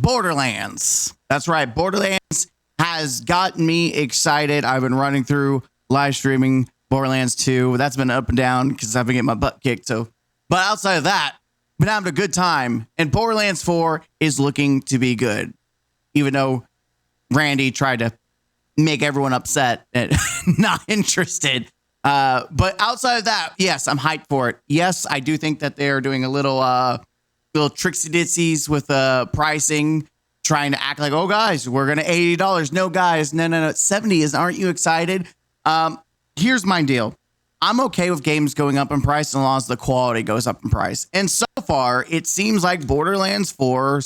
Borderlands. That's right. Borderlands has gotten me excited. I've been running through live streaming Borderlands 2. That's been up and down because I've been getting my butt kicked. But outside of that, been having a good time. And Borderlands 4 is looking to be good. Even though Randy tried to make everyone upset and not interested. But outside of that, yes, I'm hyped for it. Yes, I do think that they're doing a little tricksy ditsies with pricing, trying to act like, oh guys, we're gonna $80. No guys, no, 70 is. Aren't you excited? Here's my deal. I'm okay with games going up in price as long as the quality goes up in price. And so far, it seems like Borderlands 4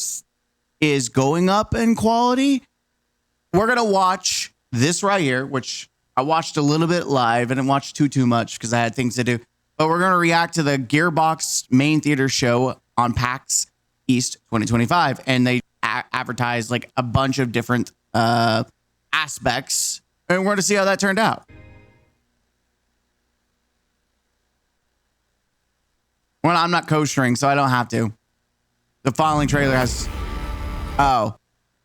is going up in quality. We're gonna watch this right here, which I watched a little bit live. I didn't watch too much because I had things to do. But we're gonna react to the Gearbox main theater show on PAX East 2025, and they advertised like a bunch of different aspects, and we're going to see how that turned out. Well, I'm not co-string, so I don't have to. The following trailer has... Oh.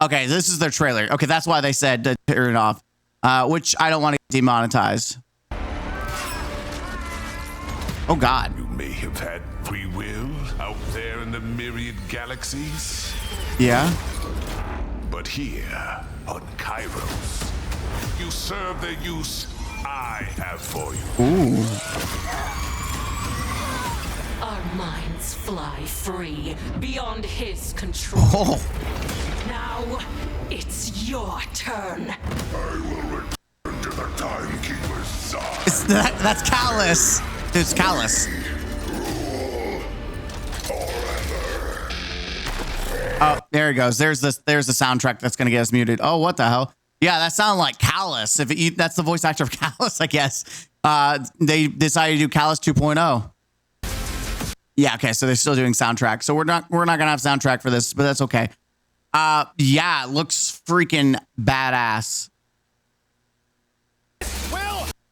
Okay, this is their trailer. Okay, that's why they said to turn it off, which I don't want to get demonetized. Oh, God. You may have had free will out there in the myriad galaxies. Yeah. But here on Kairos, you serve the use I have for you. Ooh. Our minds fly free beyond his control. Oh. Now it's your turn. I will return to the Timekeeper's side. That's Callus. It's Callus. Oh, there he goes. There's the soundtrack that's gonna get us muted. Oh, what the hell? Yeah, that sounded like Callus. That's the voice actor of Callus, I guess. They decided to do Callus 2.0. Yeah, okay, so they're still doing soundtrack. So we're not gonna have soundtrack for this, but that's okay. Yeah, it looks freaking badass.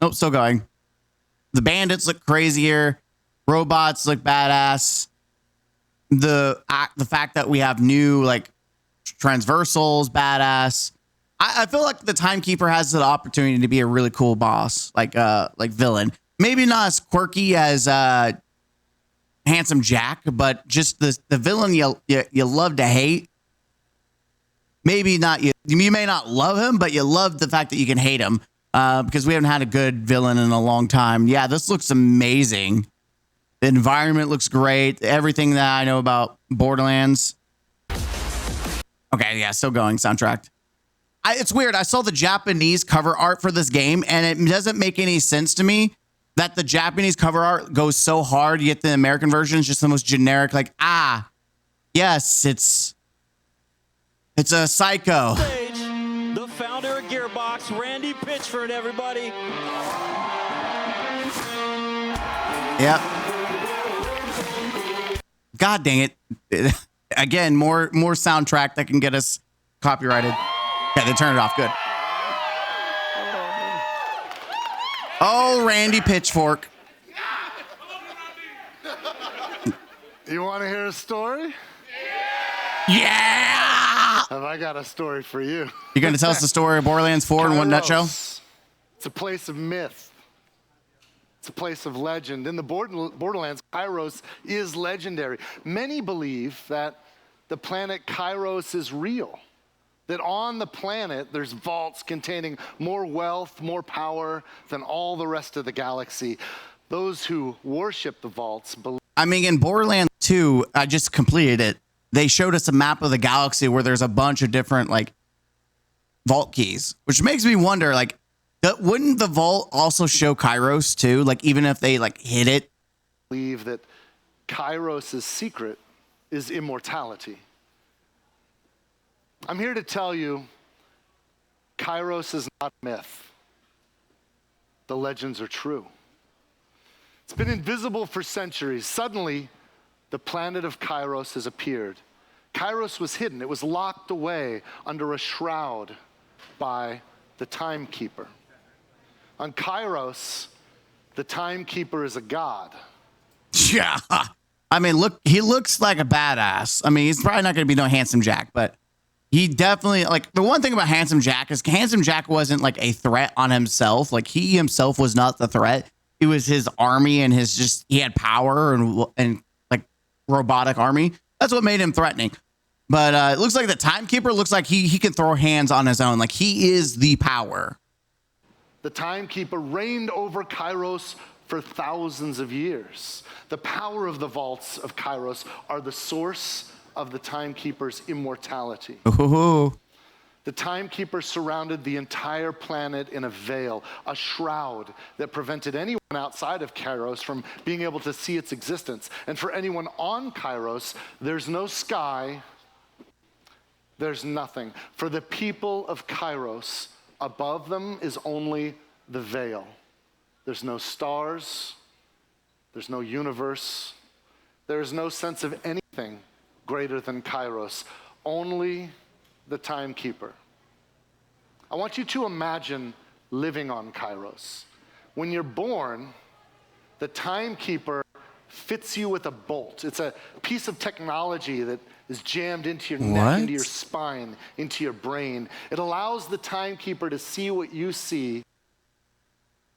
Nope, still going. The bandits look crazier. Robots look badass. The fact that we have new like transversals, badass. I feel like the Timekeeper has the opportunity to be a really cool boss, like villain. Maybe not as quirky as Handsome Jack, but just the villain you love to hate. Maybe not you may not love him, but you love the fact that you can hate him. Because we haven't had a good villain in a long time. Yeah, this looks amazing. The environment looks great. Everything that I know about Borderlands. Okay, yeah, still going. Soundtrack. It's weird. I saw the Japanese cover art for this game, and it doesn't make any sense to me that the Japanese cover art goes so hard, yet the American version is just the most generic, like, yes, it's a Psycho. The founder of Gearbox, Randy Pitchford, everybody. Yep. God dang it. Again, more soundtrack that can get us copyrighted. Okay, they turned it off. Good. Oh, Randy Pitchfork. You want to hear a story? Yeah! Have I got a story for you? You're going to tell us the story of Borderlands 4 in one nutshell? It's a place of myth. It's a place of legend. In the Borderlands, Kairos is legendary. Many believe that the planet Kairos is real, that on the planet there's vaults containing more wealth, more power than all the rest of the galaxy. Those who worship the vaults believe. I mean, in Borderlands 2, I just completed it. They showed us a map of the galaxy where there's a bunch of different like vault keys, which makes me wonder, like, wouldn't the vault also show Kairos too? Like, even if they like hit it? Believe that Kairos' secret is immortality. I'm here to tell you, Kairos is not a myth. The legends are true. It's been invisible for centuries. Suddenly, the planet of Kairos has appeared. Kairos was hidden. It was locked away under a shroud by the Timekeeper. On Kairos, the Timekeeper is a god. Yeah. I mean, look, he looks like a badass. I mean, he's probably not going to be no Handsome Jack, but he definitely, like, the one thing about Handsome Jack is Handsome Jack wasn't like a threat on himself. Like, he himself was not the threat. It was his army and he had power and like robotic army. That's what made him threatening. But it looks like the Timekeeper looks like he can throw hands on his own. Like, he is the power. The Timekeeper reigned over Kairos for thousands of years. The power of the vaults of Kairos are the source of the Timekeeper's immortality. Ooh. The Timekeeper surrounded the entire planet in a veil, a shroud that prevented anyone outside of Kairos from being able to see its existence. And for anyone on Kairos, there's no sky, there's nothing. For the people of Kairos, above them is only the veil. There's no stars, there's no universe, there is no sense of anything greater than Kairos, only the Timekeeper. I want you to imagine living on Kairos. When you're born, the Timekeeper fits you with a bolt. It's a piece of technology that is jammed into your neck, into your spine, into your brain. It allows the Timekeeper to see what you see.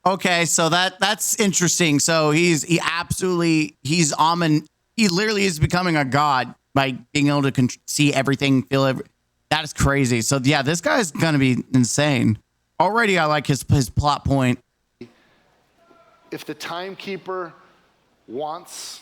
Okay, so that's interesting. So he literally is becoming a god by being able to see everything, feel everything. That is crazy. So yeah, this guy's gonna be insane. Already, I like his plot point. If the Timekeeper wants,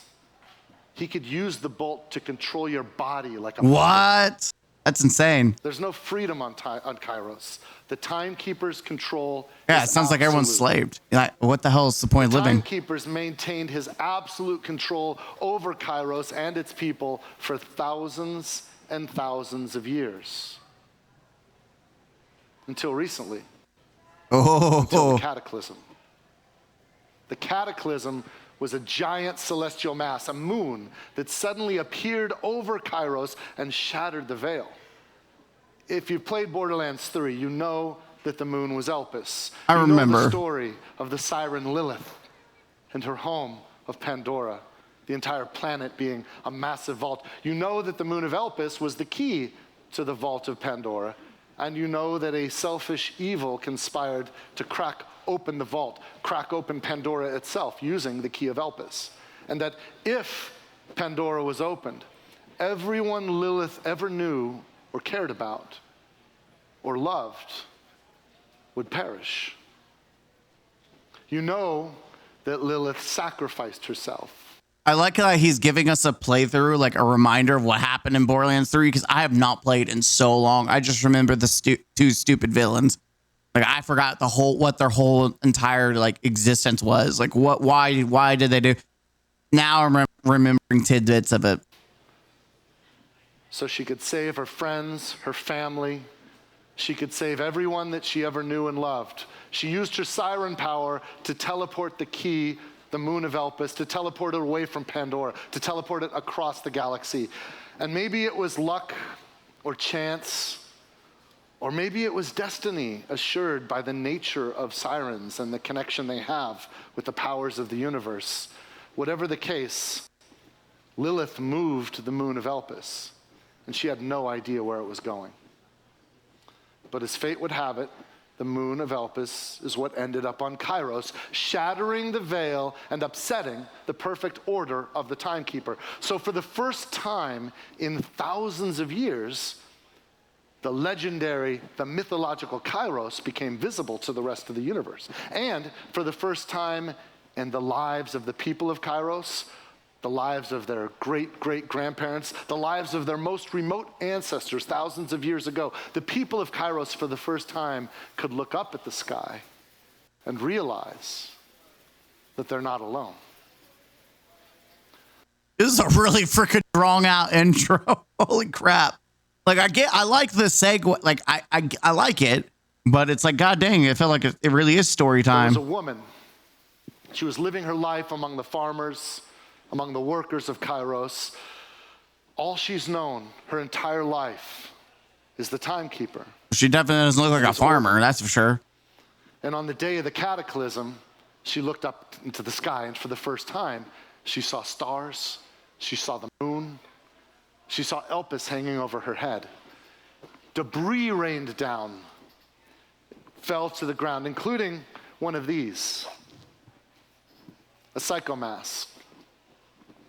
he could use the bolt to control your body like a puppet. What? That's insane. There's no freedom on Kairos. The Timekeeper's control. Yeah, it sounds like everyone's slaved. Like, what the hell is the point of living? Timekeeper's maintained his absolute control over Kairos and its people for thousands and thousands of years. Until recently. Until the Cataclysm. The Cataclysm was a giant celestial mass, a moon that suddenly appeared over Kairos and shattered the veil. If you've played Borderlands 3, you know that the moon was Elpis. I remember. You know the story of the siren Lilith and her home of Pandora, the entire planet being a massive vault. You know that the moon of Elpis was the key to the vault of Pandora, and you know that a selfish evil conspired to crack open the vault, crack open Pandora itself using the key of Elpis. And that if Pandora was opened, everyone Lilith ever knew or cared about or loved would perish. You know that Lilith sacrificed herself. I like how he's giving us a playthrough, like a reminder of what happened in Borderlands 3, because I have not played in so long. I just remember the two stupid villains. Like, I forgot what their whole entire like existence was. Like, why did they do? Now I'm remembering tidbits of it. So she could save her friends, her family. She could save everyone that she ever knew and loved. She used her siren power to teleport the key, the moon of Elpis, to teleport it away from Pandora, to teleport it across the galaxy. And maybe it was luck or chance, or maybe it was destiny assured by the nature of sirens and the connection they have with the powers of the universe. Whatever the case, Lilith moved the moon of Elpis, and she had no idea where it was going. But as fate would have it, the moon of Elpis is what ended up on Kairos, shattering the veil and upsetting the perfect order of the Timekeeper. So for the first time in thousands of years, the legendary, the mythological Kairos became visible to the rest of the universe. And for the first time in the lives of the people of Kairos, the lives of their great-great-grandparents, the lives of their most remote ancestors thousands of years ago, the people of Kairos for the first time could look up at the sky and realize that they're not alone. This is a really freaking drawn out intro. Holy crap. Like, I like the segue. Like, I like it, but it's like, God dang, it felt like it really is story time. There was a woman. She was living her life among the farmers, among the workers of Kairos. All she's known her entire life is the Timekeeper. She definitely doesn't look like a farmer, that's for sure. And on the day of the Cataclysm, she looked up into the sky, and for the first time, she saw stars, she saw the moon, she saw Elpis hanging over her head. Debris rained down, fell to the ground, including one of these, a psycho mask.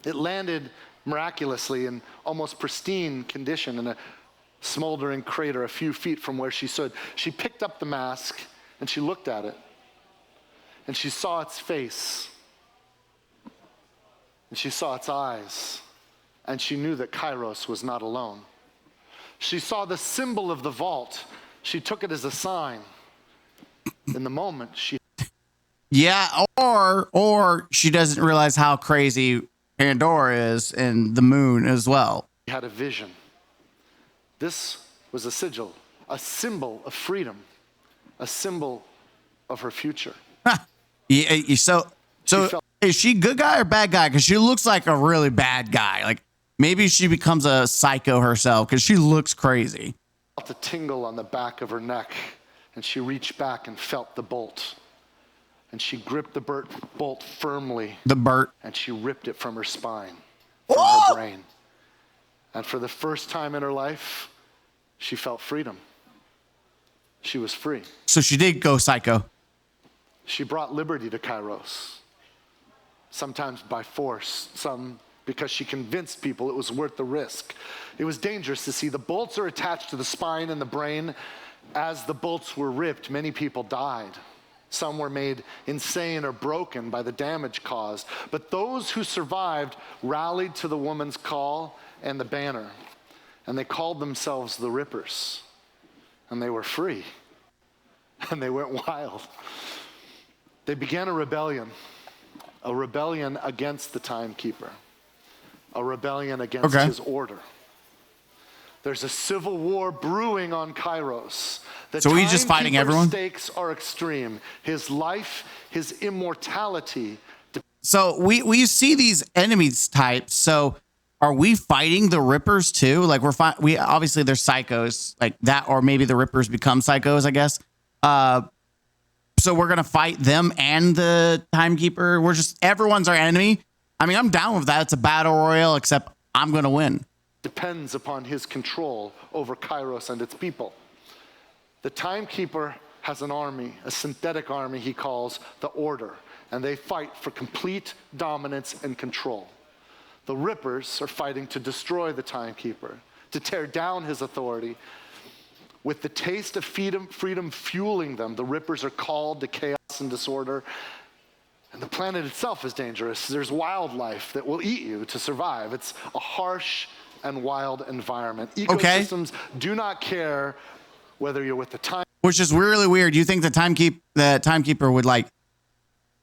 It landed miraculously in almost pristine condition in a smoldering crater a few feet from where she stood. She picked up the mask and she looked at it, and she saw its face, and she saw its eyes, and she knew that Kairos was not alone. She saw the symbol of the vault. She took it as a sign. In the moment, she... Yeah, or she doesn't realize how crazy Pandora is and the moon as well. had a vision. This was a sigil, a symbol of freedom, a symbol of her future. So is she good guy or bad guy? Because she looks like a really bad guy. Like maybe she becomes a psycho herself because she looks crazy. Felt a tingle on the back of her neck, and she reached back and felt the bolt. And she gripped the bolt firmly. And she ripped it from her spine, from her brain. And for the first time in her life, she felt freedom. She was free. So she did go psycho. She brought liberty to Kairos, sometimes by force, some because she convinced people it was worth the risk. It was dangerous to see. The bolts are attached to the spine and the brain. As the bolts were ripped, many people died. Some were made insane or broken by the damage caused. But those who survived rallied to the woman's call and the banner, and they called themselves the Rippers. And they were free, and they went wild. They began a rebellion against the timekeeper, a rebellion against his order. There's a civil war brewing on Kairos. So he's just fighting everyone? The stakes are extreme. His life, his immortality. So we see these enemies types. So are we fighting the Rippers too? Like we obviously they're psychos like that, or maybe the Rippers become psychos, I guess. So we're gonna fight them and the timekeeper. Everyone's our enemy. I mean, I'm down with that. It's a battle royale, except I'm gonna win. Depends upon his control over Kairos and its people. The timekeeper has an army, a synthetic army he calls the Order, and they fight for complete dominance and control. The Rippers are fighting to destroy the timekeeper, to tear down his authority. With the taste of freedom fueling them, the Rippers are called to chaos and disorder. And the planet itself is dangerous. There's wildlife that will eat you to survive. It's a harsh and wild environment. Ecosystems do not care whether you're with the time. Which is really weird. You think the timekeeper would like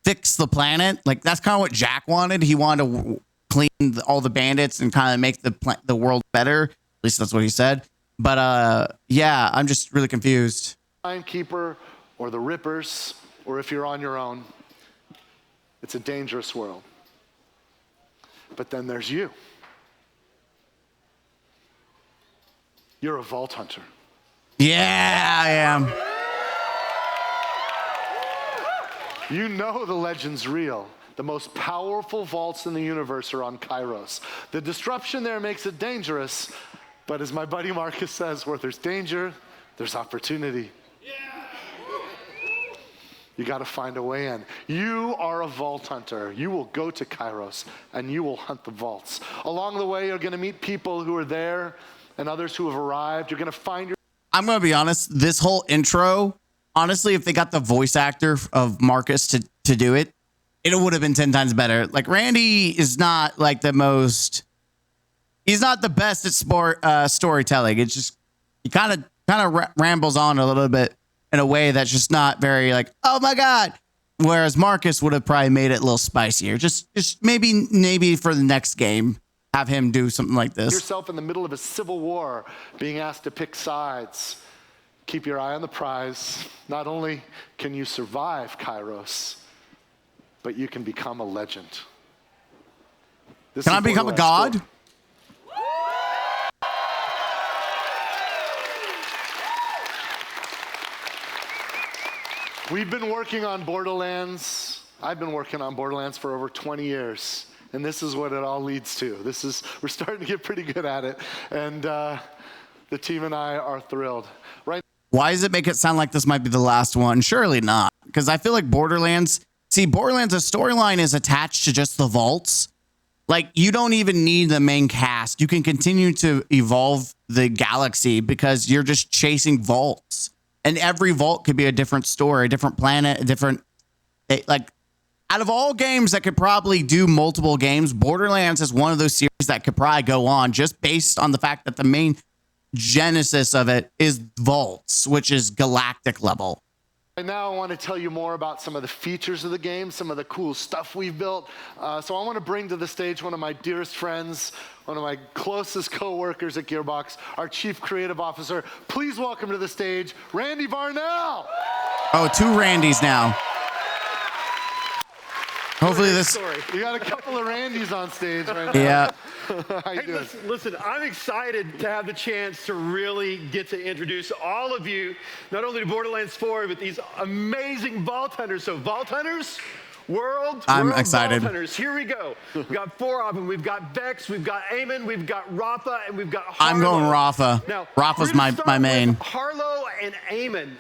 fix the planet? Like that's kind of what Jack wanted. He wanted to clean all the bandits and kind of make the world better. At least that's what he said. But yeah, I'm just really confused. Timekeeper or the Rippers, or if you're on your own, it's a dangerous world. But then there's you. You're a vault hunter. Yeah, I am. You know the legend's real. The most powerful vaults in the universe are on Kairos. The disruption there makes it dangerous, but as my buddy Marcus says, where there's danger, there's opportunity. You got to find a way in. You are a vault hunter. You will go to Kairos and you will hunt the vaults. Along the way, you're going to meet people who are there and others who have arrived. You're going to find your... I'm going to be honest. This whole intro, honestly, if they got the voice actor of Marcus to do it, it would have been 10 times better. Like Randy is not like the most... He's not the best at storytelling. It's just he kind of rambles on a little bit in a way that's just not very like, oh my God. Whereas Marcus would have probably made it a little spicier. Just maybe for the next game, have him do something like this. Yourself in the middle of a civil war, being asked to pick sides. Keep your eye on the prize. Not only can you survive Kairos, but you can become a legend. Can I become a god? We've been working on Borderlands. I've been working on Borderlands for over 20 years. And this is what it all leads to. We're starting to get pretty good at it. And the team and I are thrilled. Right. Why does it make it sound like this might be the last one? Surely not. Because I feel like Borderlands, the storyline is attached to just the vaults. Like, you don't even need the main cast. You can continue to evolve the galaxy because you're just chasing vaults. And every vault could be a different story, a different planet, a different... Like, out of all games that could probably do multiple games, Borderlands is one of those series that could probably go on just based on the fact that the main genesis of it is vaults, which is galactic level. Right now, I want to tell you more about some of the features of the game, some of the cool stuff we've built. So I want to bring to the stage one of my dearest friends, one of my closest co-workers at Gearbox, our Chief Creative Officer. Please welcome to the stage, Randy Varnell. Oh, 2 Randys now. Hopefully this... We got a couple of Randys on stage right now. Yeah. How you doing? Listen, I'm excited to have the chance to really get to introduce all of you, not only to Borderlands 4, but these amazing Vault Hunters. So Vault Hunters, I'm excited. Vault Hunters. Here we go. We've got 4 of them. We've got Vex, we've got Eamon, we've got Rafa, and we've got Harlow. I'm going Rafa. Now, Rafa's my main. Harlow and Eamon.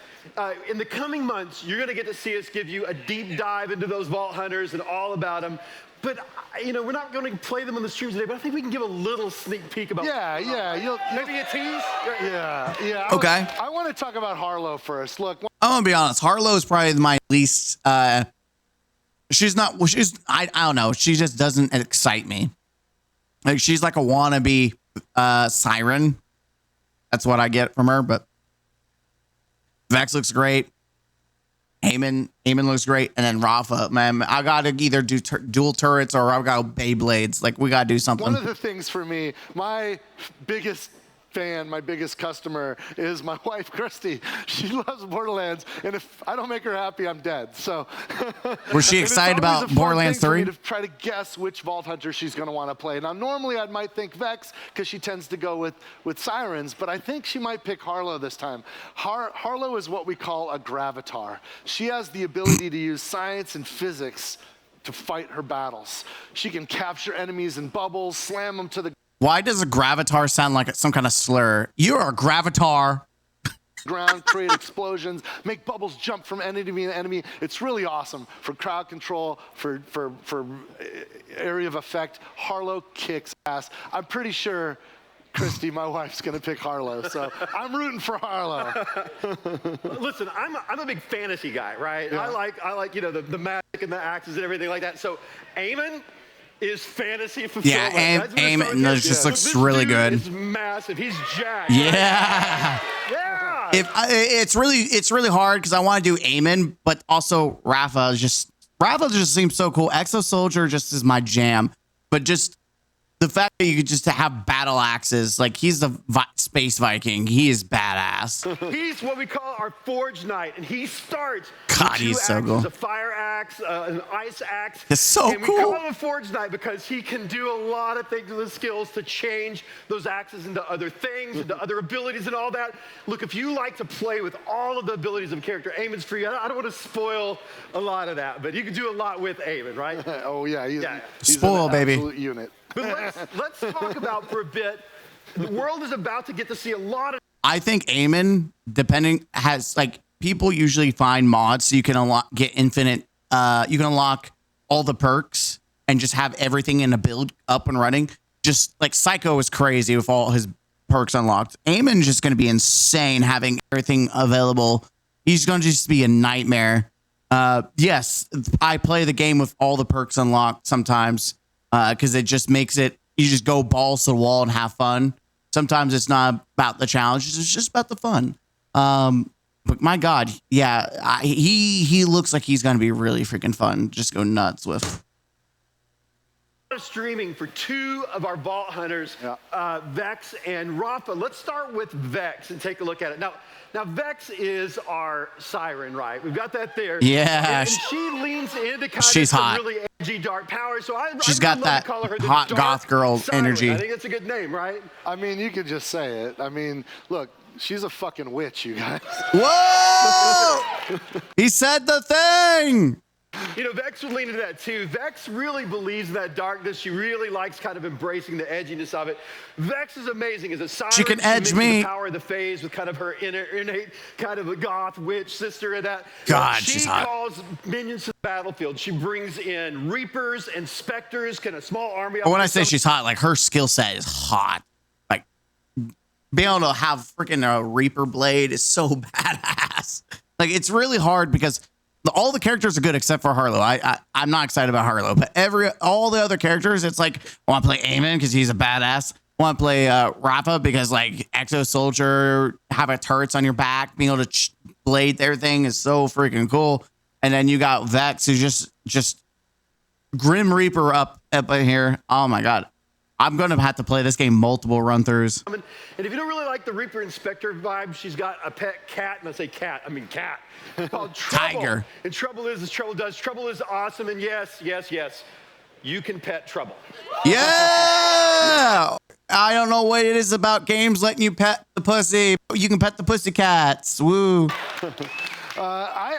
In the coming months, you're going to get to see us give you a deep dive into those Vault Hunters and all about them. But, you know, we're not going to play them on the streams today, but I think we can give a little sneak peek about maybe a tease? Yeah. Okay. I want to talk about Harlow first. Look. I'm going to be honest. Harlow is probably my least... I don't know. She just doesn't excite me. Like, she's like a wannabe siren. That's what I get from her, but... Vex looks great. Eamon looks great. And then Rafa, man, I got to either do dual turrets or I got Beyblades. Like, we got to do something. One of the things for me, my biggest fan, my biggest customer is my wife, Christy. She loves Borderlands, and if I don't make her happy, I'm dead. So, was she excited about Borderlands 3? To try to guess which Vault Hunter she's going to want to play. Now, normally I might think Vex because she tends to go with sirens, but I think she might pick Harlow this time. Harlow is what we call a gravatar. She has the ability to use science and physics to fight her battles. She can capture enemies in bubbles, slam them to the Why does a gravatar sound like some kind of slur? You're a gravatar. Ground, create explosions, make bubbles jump from enemy to enemy. It's really awesome for crowd control, for area of effect. Harlow kicks ass. I'm pretty sure Christy, my wife's gonna pick Harlow, so I'm rooting for Harlow. Listen, I'm a big fantasy guy, right? Yeah. I like the magic and the axes and everything like that. So Eamon is fantasy fulfillment. Yeah, Eamon just looks really good. He's massive. He's jacked. Yeah. Yeah. It's really hard because I want to do Eamon, but also Rafa just seems so cool. Exo Soldier just is my jam, but just the fact that you could just have battle axes, like he's the space Viking, he is badass. He's what we call our Forge Knight, and he starts God, with 2 he's so axes, cool. a fire axe, an ice axe. It's so and cool. we call him a Forge Knight because he can do a lot of things with his skills to change those axes into other things, into other abilities and all that. Look, if you like to play with all of the abilities of a character, Eamon's for you. I don't want to spoil a lot of that, but you can do a lot with Eamon, right? Oh yeah, he's Spoil, an baby. absolute unit. But let's talk about for a bit. The world is about to get to see a lot of. I think Eamon, has like people usually find mods so you can get infinite. You can unlock all the perks and just have everything in a build up and running. Just like Psycho is crazy with all his perks unlocked. Eamon's just going to be insane having everything available. He's going to just be a nightmare. Yes, I play the game with all the perks unlocked sometimes. Because it just makes it, you just go balls to the wall and have fun. Sometimes it's not about the challenges, it's just about the fun. But my God, yeah, he looks like he's going to be really freaking fun. Just go nuts with. Streaming for 2 of our Vault Hunters, Vex and Rafa. Let's start with Vex and take a look at it. Now Vex is our siren, right? We've got that there. Yeah. And she leans into kind She's of hot. some really edgy dark power. So She's I got love that to call her the hot dark goth girl siren. energy. I think that's a good name, right? I mean, you could just say it. I mean, look, she's a fucking witch, you guys. Whoa! He said the thing. You know, Vex would lean into that too. Vex really believes in that darkness. She really likes kind of embracing the edginess of it. Vex is amazing as a siren. She can edge me. The power of the phase with kind of her innate kind of a goth witch sister and that. God, she she's hot. calls minions to the battlefield. She brings in Reapers and Specters, kind of small army. But when I say she's hot, like her skill set is hot. Like being able to have freaking a Reaper blade is so badass. Like it's really hard because all the characters are good except for Harlow. I'm not excited about Harlow, but all the other characters, it's like I want to play Eamon because he's a badass. I want to play Rafa because like Exo Soldier, have a turrets on your back, being able to blade their thing is so freaking cool. And then you got Vex who's just Grim Reaper up in here. Oh my god. I'm going to have to play this game multiple run-throughs. And if you don't really like the Reaper Inspector vibe, she's got a pet cat, and I say cat, I mean cat, called Trouble. Tiger. And Trouble is as Trouble does. Trouble is awesome, and yes, you can pet Trouble. Yeah! I don't know what it is about games letting you pet the pussy. You can pet the pussy cats. Woo.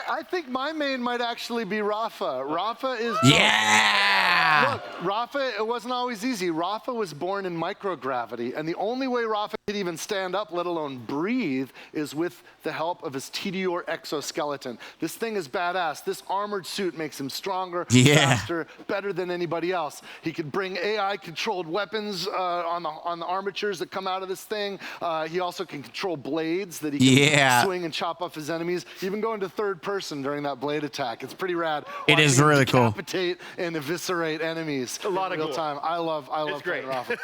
I think my main might actually be Rafa. Rafa is... Yeah! Look, Rafa, it wasn't always easy. Rafa was born in microgravity, and the only way Rafa could even stand up, let alone breathe, is with the help of his Tediore exoskeleton. This thing is badass. This armored suit makes him stronger, faster, better than anybody else. He could bring AI-controlled weapons on the armatures that come out of this thing. He also can control blades that he can swing and chop off his enemies. Even go into third person during that blade attack. It's pretty rad. It is really cool. Decapitate and eviscerate enemies. A lot in of real time. I love great. Rafa.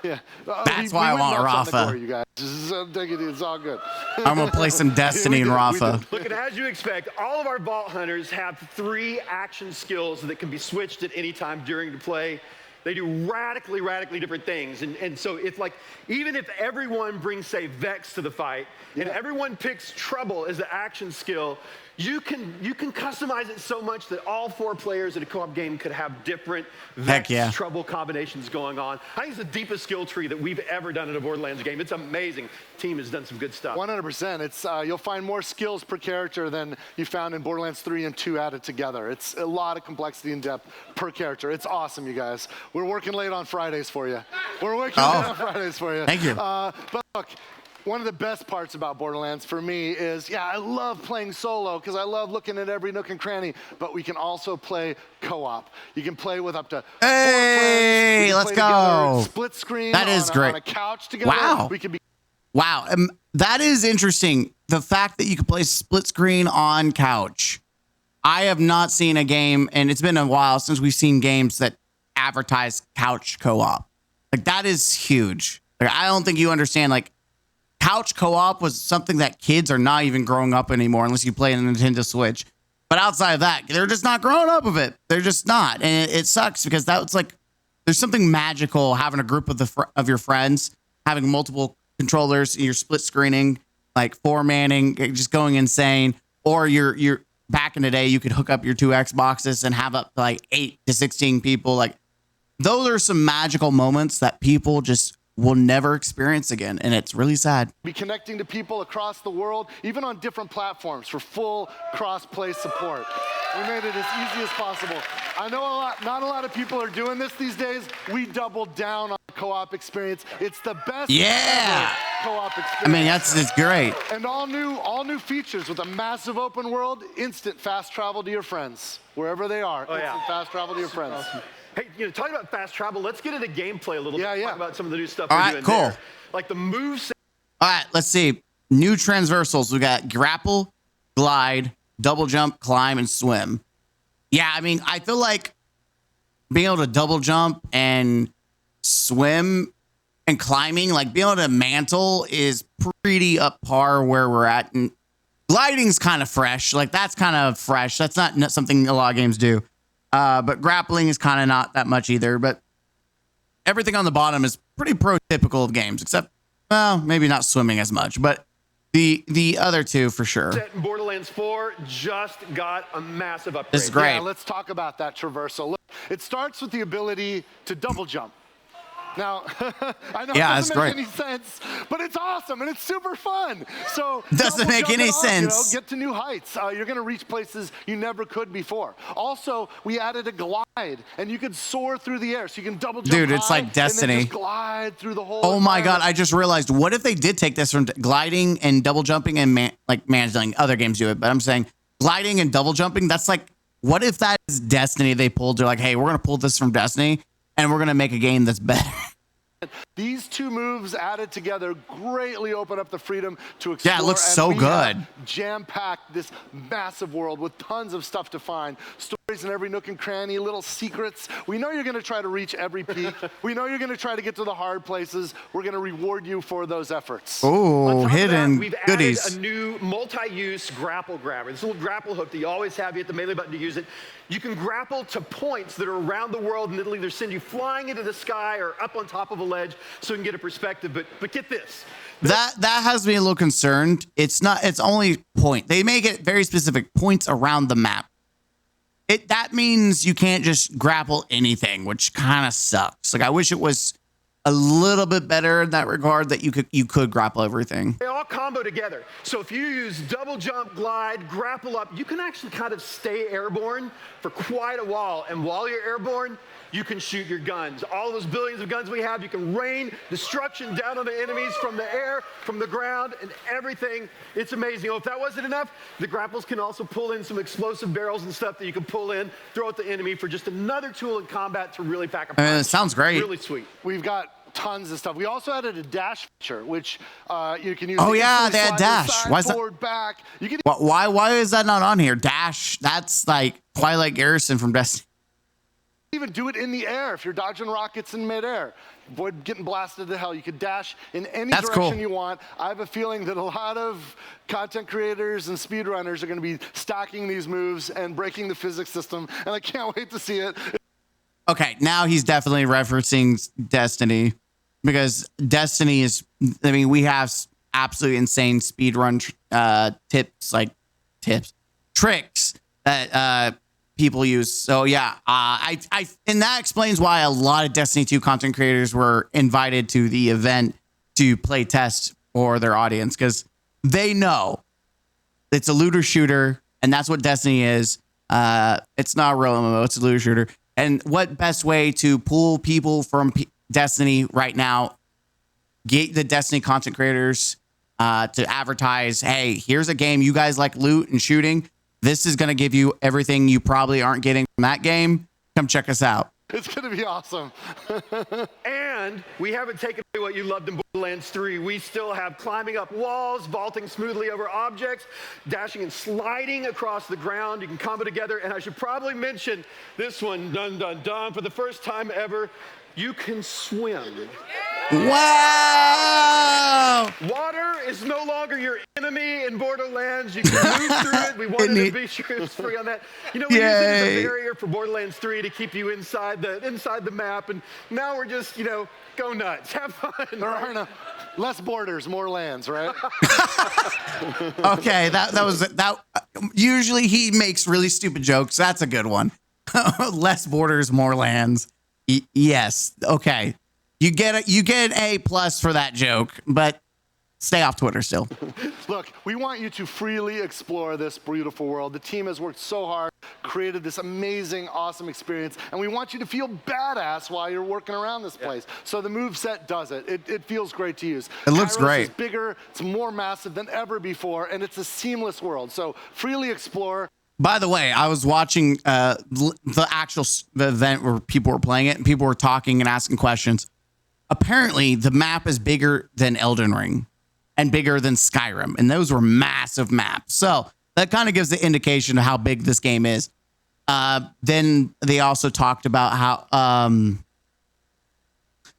Yeah. That's why I want Rafa. You guys. It's all good. I'm going to play some Destiny and Rafa. Look, and as you expect, all of our Vault Hunters have 3 action skills that can be switched at any time during the play. They do radically different things. And so it's like, even if everyone brings, say, Vex to the fight, and everyone picks Trouble as the action skill, you can customize it so much that all 4 players in a co-op game could have different Vex Trouble combinations going on. I think it's the deepest skill tree that we've ever done in a Borderlands game. It's amazing. The team has done some good stuff. 100%. It's you'll find more skills per character than you found in Borderlands 3 and 2 added together. It's a lot of complexity and depth per character. It's awesome, you guys. We're working late on Fridays for you. We're working late on Fridays for you. Thank you. But look, one of the best parts about Borderlands for me is, I love playing solo because I love looking at every nook and cranny, but we can also play co-op. You can play with up to 4 friends. Let's go. Split screen. That is great. On a couch together. Wow. We can be. Wow. That is interesting. The fact that you can play split screen on couch. I have not seen a game, and it's been a while since we've seen games that advertise couch co-op. Like, that is huge. Like, I don't think you understand, like, couch co-op was something that kids are not even growing up anymore unless you play on a Nintendo Switch. But outside of that, they're just not growing up with it. They're just not. And it sucks because that's like, there's something magical having a group of your friends, having multiple controllers, you're split screening, like 4-manning, just going insane. Or you're back in the day, you could hook up your 2 Xboxes and have up to like 8 to 16 people. Like, those are some magical moments that people just will never experience again, and it's really sad. Be connecting to people across the world, even on different platforms for full cross-play support. We made it as easy as possible. I know not a lot of people are doing this these days. We doubled down on the co-op experience. It's the best ever co-op experience. I mean, it's great. And all new features with a massive open world, instant fast travel to your friends, wherever they are. Instant fast travel to your friends. Awesome. Hey, talking about fast travel, let's get into gameplay a little bit. Talk about some of the new stuff we're doing cool. there. Like the moves. All right, let's see. New transversals. We got grapple, glide, double jump, climb, and swim. Yeah, I mean, I feel like being able to double jump and swim and climbing, like being able to mantle is pretty up par where we're at. And gliding's kind of fresh. Like, that's kind of fresh. That's not something a lot of games do. But grappling is kind of not that much either. But everything on the bottom is pretty prototypical of games, except, well, maybe not swimming as much. But the other two for sure. Borderlands 4 just got a massive upgrade. This is great. Yeah, let's talk about that traversal. Look, it starts with the ability to double jump. Now, I know Yeah, it that's doesn't make great. any sense, but it's awesome and it's super fun. So Doesn't double make jump any it up, sense. Get to new heights. You're going to reach places you never could before. Also, we added a glide, and you can soar through the air. So you can double jump Dude, it's high like Destiny. and then just glide through the whole Oh my God, environment. I just realized, what if they did take this from gliding and double jumping and managing? Other games do it, but I'm saying gliding and double jumping, that's like, what if that is Destiny they pulled? They're like, hey, we're going to pull this from Destiny and we're going to make a game that's better. These two moves added together greatly open up the freedom to explore. Yeah, it looks and so we good. have jam-packed this massive world with tons of stuff to find. Stories in every nook and cranny, little secrets. We know you're going to try to reach every peak. We know you're going to try to get to the hard places. We're going to reward you for those efforts. Oh, On top of hidden that, we've goodies. added a new multi-use grapple grabber. This little grapple hook that you always have. You hit the melee button to use it. You can grapple to points that are around the world, and it'll either send you flying into the sky or up on top of a ledge so you can get a perspective. But get this. That has me a little concerned. It's only point. They make it very specific points around the map. That means you can't just grapple anything, which kind of sucks. Like, I wish it was a little bit better in that regard, that you could grapple everything. They all combo together. So if you use double jump, glide, grapple up, you can actually kind of stay airborne for quite a while. And while you're airborne, you can shoot your guns. All those billions of guns we have, you can rain destruction down on the enemies from the air, from the ground, and everything. It's amazing. Oh, if that wasn't enough, the grapples can also pull in some explosive barrels and stuff that you can pull in, throw at the enemy for just another tool in combat to really pack a punch. It sounds great. Really sweet. We've got tons of stuff. We also added a dash feature, which you can use. Oh, to yeah, instantly they had slide to the dash. side, Why is that- forward, back. You can Why is that not on here? Dash. That's like Twilight Garrison from Destiny. even do it in the air if you're dodging rockets in midair. Avoid getting blasted to hell. You could dash in any That's direction cool. you want. I have a feeling that a lot of content creators and speedrunners are going to be stacking these moves and breaking the physics system, and I can't wait to see it. Okay, now he's definitely referencing Destiny, because Destiny is, I mean, we have absolutely insane speedrun tricks that people use. So yeah, and that explains why a lot of Destiny 2 content creators were invited to the event to play test for their audience, because they know it's a looter shooter, and that's what Destiny is. It's not a real MMO, it's a looter shooter. And what best way to pull people from Destiny right now? Get the Destiny content creators to advertise, hey, here's a game you guys like loot and shooting. This is going to give you everything you probably aren't getting from that game. Come check us out. It's going to be awesome. And we haven't taken away what you loved in Borderlands 3. We still have climbing up walls, vaulting smoothly over objects, dashing and sliding across the ground. You can combo together. And I should probably mention this one, dun, dun, dun, for the first time ever, you can swim. Wow! Water is no longer your enemy in Borderlands. You can move through it. We wanted to be sure it was free on that. You know, we used it as a barrier for Borderlands 3 to keep you inside the map, and now we're just, go nuts, have fun. There are less borders, more lands, right? Okay, that was that. Usually he makes really stupid jokes. That's a good one. Less borders, more lands. Yes. Okay. You get an A+ for that joke, but stay off Twitter still. Look, we want you to freely explore this beautiful world. The team has worked so hard, created this amazing, awesome experience, and we want you to feel badass while you're working around this place. So the move set does it. It feels great to use. It looks Kairos great. It's bigger, it's more massive than ever before, and it's a seamless world. So freely explore. By the way, I was watching the actual event where people were playing it, and people were talking and asking questions. Apparently, the map is bigger than Elden Ring and bigger than Skyrim, and those were massive maps. So that kind of gives the indication of how big this game is. Then they also talked about how,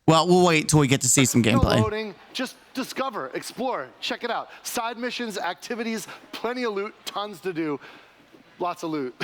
well, we'll wait till we get to see some gameplay. Loading, just discover, explore, check it out. Side missions, activities, plenty of loot, tons to do. Lots of loot.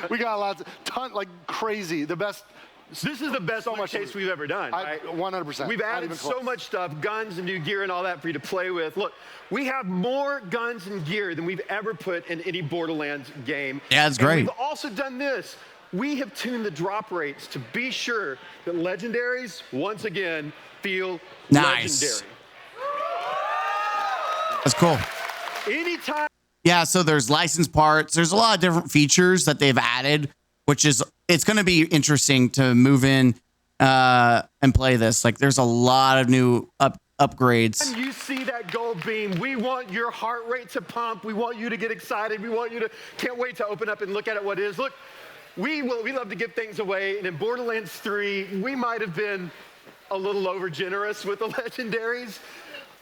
We got like crazy. The best. This is the best loot chase we've ever done. 100%. We've added so much stuff, guns and new gear and all that for you to play with. Look, we have more guns and gear than we've ever put in any Borderlands game. Yeah, it's great. We've also done this. we have tuned the drop rates to be sure that legendaries, once again, feel Nice. legendary. That's cool. Anytime. Yeah, so there's licensed parts. There's a lot of different features that they've added, which is, it's going to be interesting to move in and play this. Like, there's a lot of new upgrades. When you see that gold beam, we want your heart rate to pump. We want you to get excited. We want you to, can't wait to open up and look at it, what it is. Look, we love to give things away. And in Borderlands 3, we might have been a little over generous with the legendaries.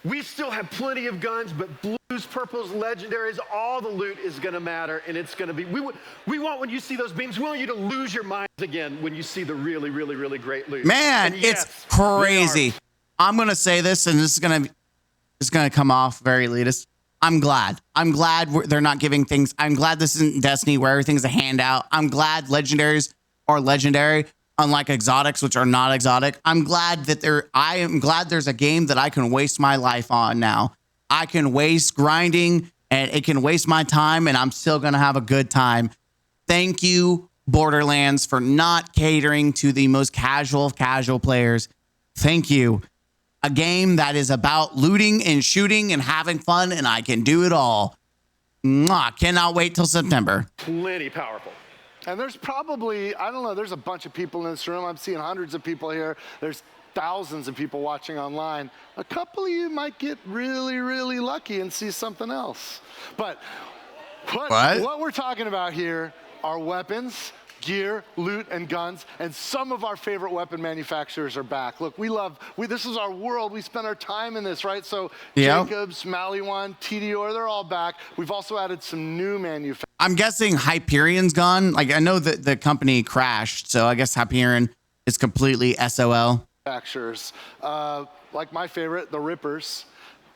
We still have plenty of guns, but blues, purples, legendaries, all the loot is going to matter, and it's going to be, we want, when you see those beams, we want you to lose your minds again when you see the really, really, really great loot. Man, And it's yes, crazy. I'm going to say this, and this is going to come off very elitist. I'm glad they're not giving things. I'm glad this isn't Destiny where everything's a handout. I'm glad legendaries are legendary, unlike exotics, which are not exotic. I am glad there's a game that I can waste my life on now. I can waste grinding and it can waste my time and I'm still going to have a good time. Thank you, Borderlands, for not catering to the most casual of casual players. Thank you. A game that is about looting and shooting and having fun, and I can do it all. Mwah. Cannot wait till September. Plenty powerful. And there's probably, I don't know, there's a bunch of people in this room. I'm seeing hundreds of people here. There's thousands of people watching online. A couple of you might get really, really lucky and see something else. But what we're talking about here are weapons, gear, loot, and guns, and some of our favorite weapon manufacturers are back. Look, this is our world. We spend our time in this, right? So yeah. Jacobs, Maliwan, TDR, they're all back. We've also added some new manufacturers. I'm guessing Hyperion's gone. Like, I know that the company crashed, so I guess Hyperion is completely SOL. Manufacturers, like my favorite, the Rippers.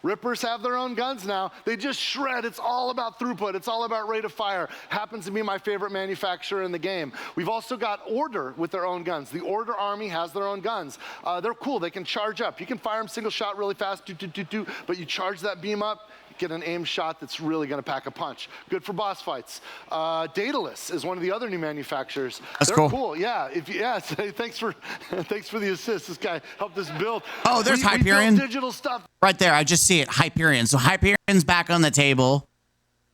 Rippers have their own guns now. They just shred. It's all about throughput. It's all about rate of fire. Happens to be my favorite manufacturer in the game. We've also got Order with their own guns. The Order Army has their own guns. They're cool. They can charge up. You can fire them single shot really fast, but you charge that beam up, get an aim shot that's really going to pack a punch. Good for boss fights. Daedalus is one of the other new manufacturers. They're cool. Yeah. Thanks for the assist. This guy helped us build. Oh, there's Hyperion. We build digital stuff. Right there. I just see it. Hyperion. So Hyperion's back on the table.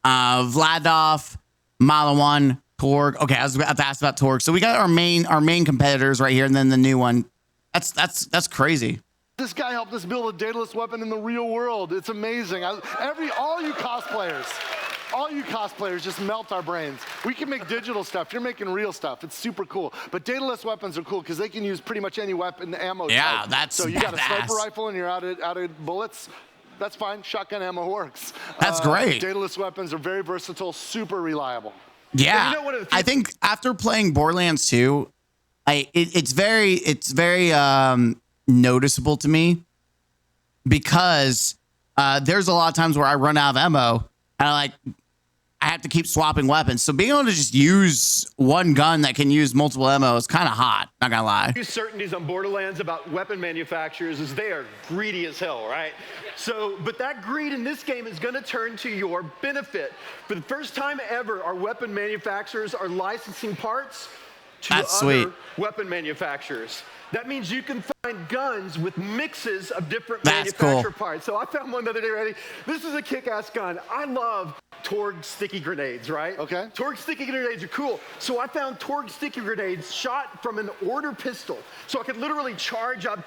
Vladov, Maliwan, Torg. Okay, I was about to ask about Torg. So we got our main competitors right here, and then the new one. That's crazy. This guy helped us build a Daedalus weapon in the real world. It's amazing. All you cosplayers just melt our brains. We can make digital stuff. You're making real stuff. It's super cool. But Daedalus weapons are cool because they can use pretty much any weapon ammo Yeah, type. that's so you got a badass. sniper rifle and you're out of bullets. That's fine. Shotgun ammo works. That's great. Daedalus weapons are very versatile, super reliable. Yeah. You know, I think after playing Borderlands 2, it's very noticeable to me because there's a lot of times where I run out of ammo and I have to keep swapping weapons. So being able to just use one gun that can use multiple ammo is kind of hot, not gonna lie. Certainties on Borderlands about weapon manufacturers is they are greedy as hell, right? But that greed in this game is gonna turn to your benefit. For the first time ever, our weapon manufacturers are licensing parts to That's other sweet. weapon manufacturers. That means you can find guns with mixes of different That's manufacturer cool. parts. So I found one the other day, ready? This is a kick-ass gun. I love Torg sticky grenades, right? Okay. Torg sticky grenades are cool. So I found Torg sticky grenades shot from an Order pistol. So I could literally charge up,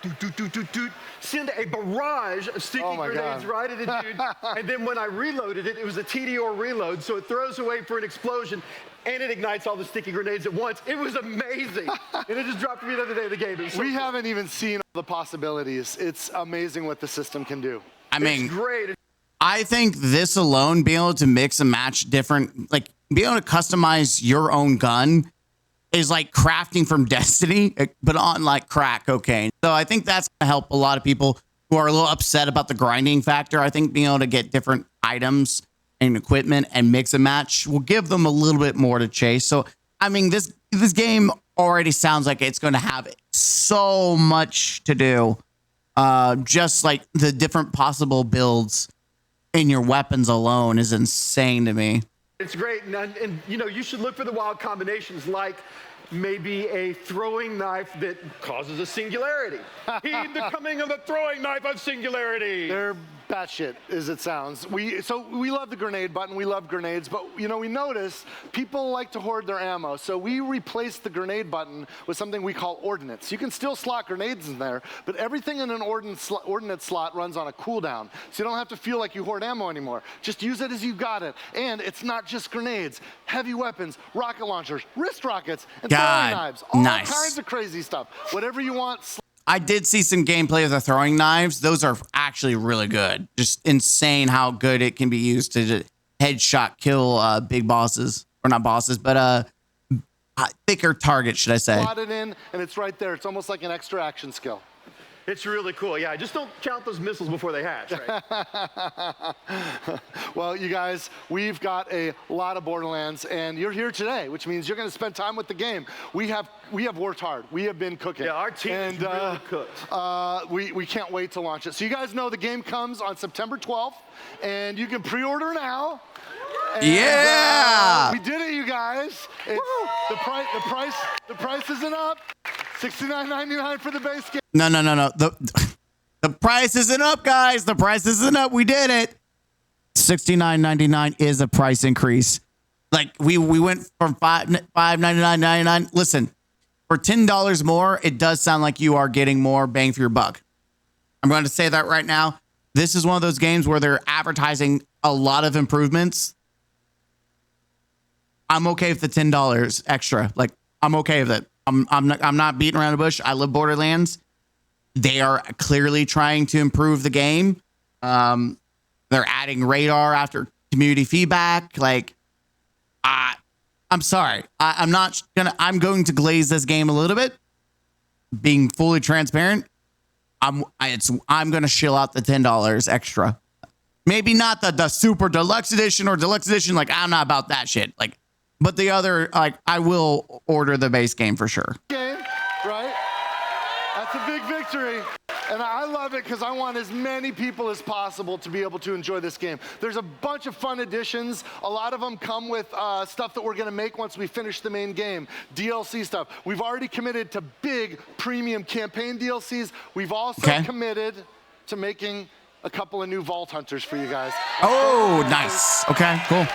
send a barrage of sticky grenades right at a dude. And then when I reloaded it, it was a TDR reload, so it throws away for an explosion. And it ignites all the sticky grenades at once. It was amazing. And it just dropped me the other day of the game. So We haven't even seen all the possibilities. It's amazing what the system can do. I mean, it's great. I think this alone, being able to mix and match different, like being able to customize your own gun is like crafting from Destiny, but on like crack cocaine. So I think that's going to help a lot of people who are a little upset about the grinding factor. I think being able to get different items and equipment and mix and match will give them a little bit more to chase. So, I mean, this game already sounds like it's going to have so much to do. Just like the different possible builds in your weapons alone is insane to me. It's great. And you know, you should look for the wild combinations like maybe a throwing knife that causes a singularity. Heed the coming of the throwing knife of singularity. They're batshit, as it sounds. So we love the grenade button. We love grenades, but you know, we notice people like to hoard their ammo. So we replaced the grenade button with something we call ordnance. You can still slot grenades in there, but everything in an ordnance slot runs on a cooldown. So you don't have to feel like you hoard ammo anymore. Just use it as you got it. And it's not just grenades, heavy weapons, rocket launchers, wrist rockets, and throwing knives. All kinds of crazy stuff. Whatever you want. I did see some gameplay of the throwing knives. Those are actually really good. Just insane how good it can be used to just headshot kill big bosses. Or not bosses, but thicker targets, should I say. Slot it in, and it's right there. It's almost like an extra action skill. It's really cool. Yeah, just don't count those missiles before they hatch, right? Well, you guys, we've got a lot of Borderlands, and you're here today, which means you're going to spend time with the game. We have worked hard. We have been cooking. Yeah, our team is really cooked. We can't wait to launch it. So you guys know the game comes on September 12th, and you can pre-order now. And, we did it, you guys. The price isn't up. $69.99 for the base game. No. The price isn't up, guys. The price isn't up. We did it. $69.99 is a price increase. Like we went from $5.99.99. Listen, for $10 more, it does sound like you are getting more bang for your buck. I'm going to say that right now. This is one of those games where they're advertising a lot of improvements. I'm okay with the $10 extra. Like, I'm okay with it. I'm not beating around the bush. I love Borderlands. They are clearly trying to improve the game. They're adding radar after community feedback. Like, I'm sorry. I'm going to glaze this game a little bit. Being fully transparent, I'm going to shill out the $10 extra. Maybe not the super deluxe edition or deluxe edition. Like, I'm not about that shit. Like, but the other, like, I will order the base game for sure. Game, right? That's a big victory. And I love it because I want as many people as possible to be able to enjoy this game. There's a bunch of fun additions. A lot of them come with stuff that we're going to make once we finish the main game. DLC stuff. We've already committed to big premium campaign DLCs. We've also committed to making a couple of new Vault Hunters for you guys. Oh, nice. Okay, cool.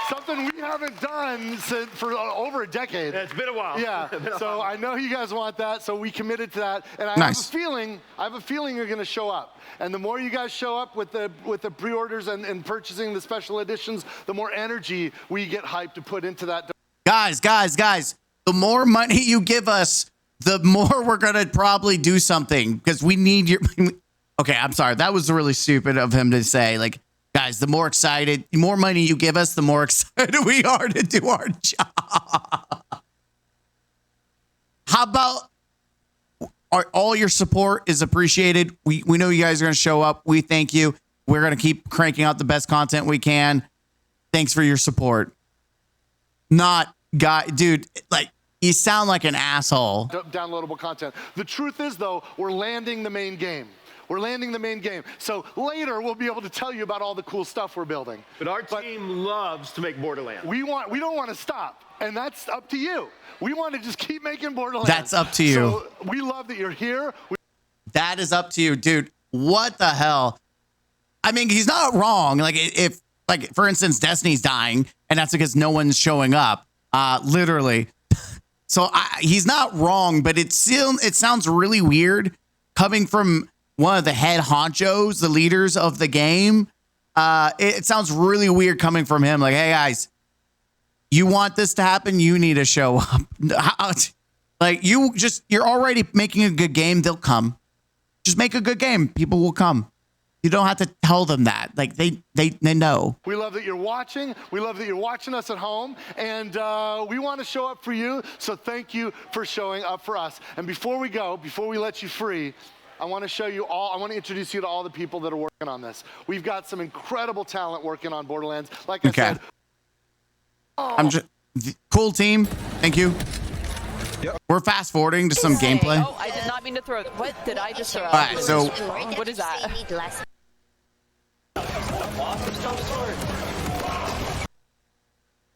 Something we haven't done for over a decade. Yeah, it's been a while. Yeah, so I know you guys want that, so we committed to that. And I have a feeling you're gonna show up. And the more you guys show up with the pre-orders and purchasing the special editions, the more energy we get hyped to put into that. Guys, the more money you give us, the more we're gonna probably do something, because we need your... Okay, I'm sorry. That was really stupid of him to say. Like, guys, the more money you give us, the more excited we are to do our job. How about all your support is appreciated. We know you guys are going to show up. We thank you. We're going to keep cranking out the best content we can. Thanks for your support. Dude, like, you sound like an asshole. Downloadable content. The truth is, though, we're landing the main game. So later we'll be able to tell you about all the cool stuff we're building. But our team loves to make Borderlands. We don't want to stop, and that's up to you. We want to just keep making Borderlands. That's up to you. So we love that you're here. That is up to you, dude. What the hell? I mean, he's not wrong. Like, if, like, for instance, Destiny's dying, and that's because no one's showing up, literally. So he's not wrong, but it sounds really weird coming from one of the head honchos, the leaders of the game. It sounds really weird coming from him. Like, hey guys, you want this to happen? You need to show up. Like, you're already making a good game. They'll come. Just make a good game. People will come. You don't have to tell them that. Like, they know. We love that you're watching. We love that you're watching us at home. And we want to show up for you. So thank you for showing up for us. And before we let you free, I want to introduce you to all the people that are working on this. We've got some incredible talent working on Borderlands. Like I said. Cool team. Thank you. Yep. We're fast forwarding to some gameplay. Oh, I did not mean to throw it. What did I just throw out? All right, so what is that?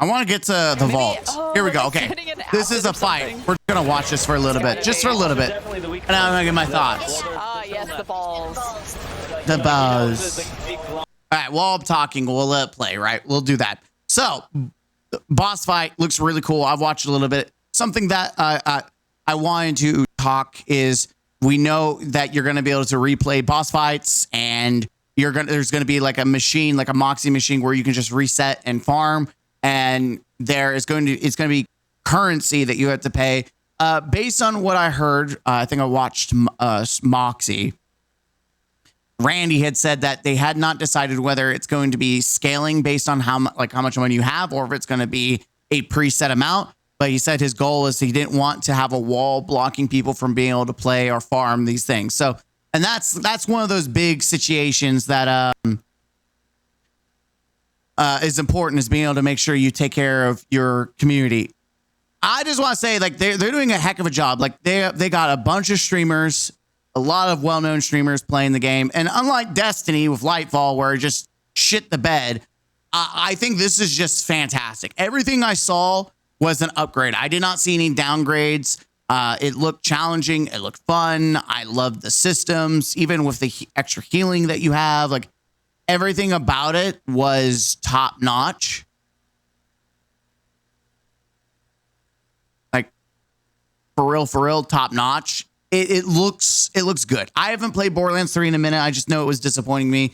I want to get to the vault. oh, Here we they're go. like Okay. getting an This is outfit a or fight. something. We're going to watch this for a little bit. Just for a little bit. And I'm going to get my thoughts. Yes, the balls. The buzz. All right. While I'm talking, we'll let it play, right? We'll do that. So, boss fight looks really cool. I've watched a little bit. Something that I wanted to talk is we know that you're going to be able to replay boss fights, and there's going to be like a machine, like a Moxie machine, where you can just reset and farm, and it's going to be currency that you have to pay. Based on what I heard, I think I watched Moxie. Randy had said that they had not decided whether it's going to be scaling based on how much money you have, or if it's going to be a preset amount. But he said his goal is he didn't want to have a wall blocking people from being able to play or farm these things. So, and that's one of those big situations that is important, is being able to make sure you take care of your community. I just want to say, like, they're doing a heck of a job. Like, they got a bunch of streamers, a lot of well-known streamers playing the game. And unlike Destiny with Lightfall, where it just shit the bed, I think this is just fantastic. Everything I saw was an upgrade. I did not see any downgrades. It looked challenging. It looked fun. I loved the systems, even with the extra healing that you have. Like, everything about it was top-notch. Like, for real, top-notch. It looks good. I haven't played Borderlands 3 in a minute. I just know it was disappointing me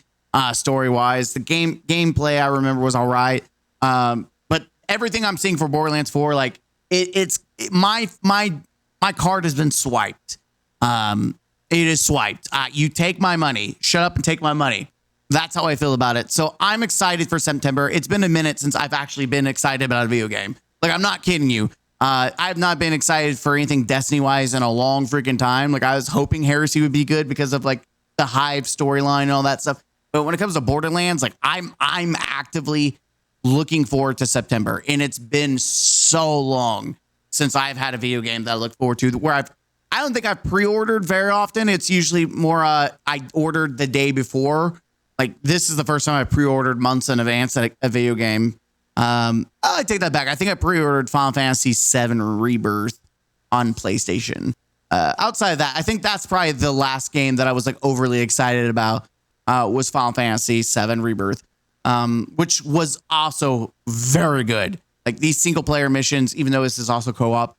story-wise. The gameplay I remember was all right. But everything I'm seeing for Borderlands 4, like, my card has been swiped. It is swiped. You take my money. Shut up and take my money. That's how I feel about it. So I'm excited for September. It's been a minute since I've actually been excited about a video game. Like, I'm not kidding you. I've not been excited for anything Destiny-wise in a long freaking time. Like, I was hoping Heresy would be good because of, like, the Hive storyline and all that stuff. But when it comes to Borderlands, like, I'm actively looking forward to September. And it's been so long since I've had a video game that I look forward to, where I don't think I've pre-ordered very often. It's usually more I ordered the day before. Like, this is the first time I pre-ordered months in advance a video game. I take that back. I think I pre-ordered Final Fantasy VII Rebirth on PlayStation. Outside of that, I think that's probably the last game that I was like overly excited about was Final Fantasy VII Rebirth, which was also very good. Like, these single player missions, even though this is also co-op,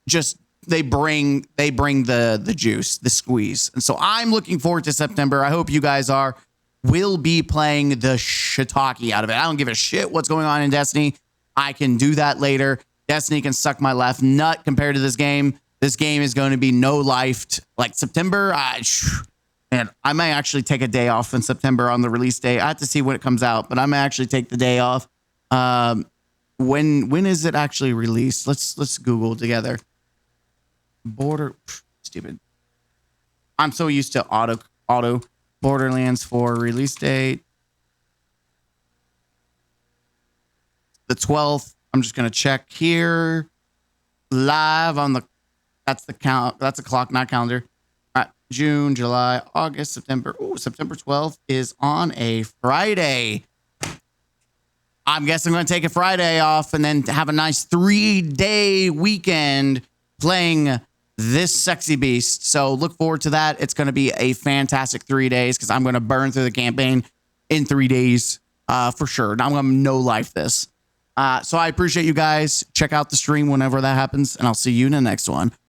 just they bring the juice, the squeeze. And so I'm looking forward to September. I hope you guys are. Will be playing the shiitake out of it. I don't give a shit what's going on in Destiny. I can do that later. Destiny can suck my left nut compared to this game. This game is going to be no-lifed. Like, September, and I may actually take a day off in September on the release day. I have to see when it comes out, but I may actually take the day off. When is it actually released? Let's Google together. Stupid. I'm so used to auto. Borderlands 4 release date. The 12th. I'm just going to check here. Live on that's the count. That's a clock, not calendar. All right. June, July, August, September. Ooh, September 12th is on a Friday. I'm guessing I'm going to take a Friday off and then have a nice 3-day weekend playing this sexy beast. So look forward to that. It's going to be a fantastic 3 days because I'm going to burn through the campaign in 3 days for sure. Now I'm going to no-life this. So I appreciate you guys. Check out the stream whenever that happens, and I'll see you in the next one.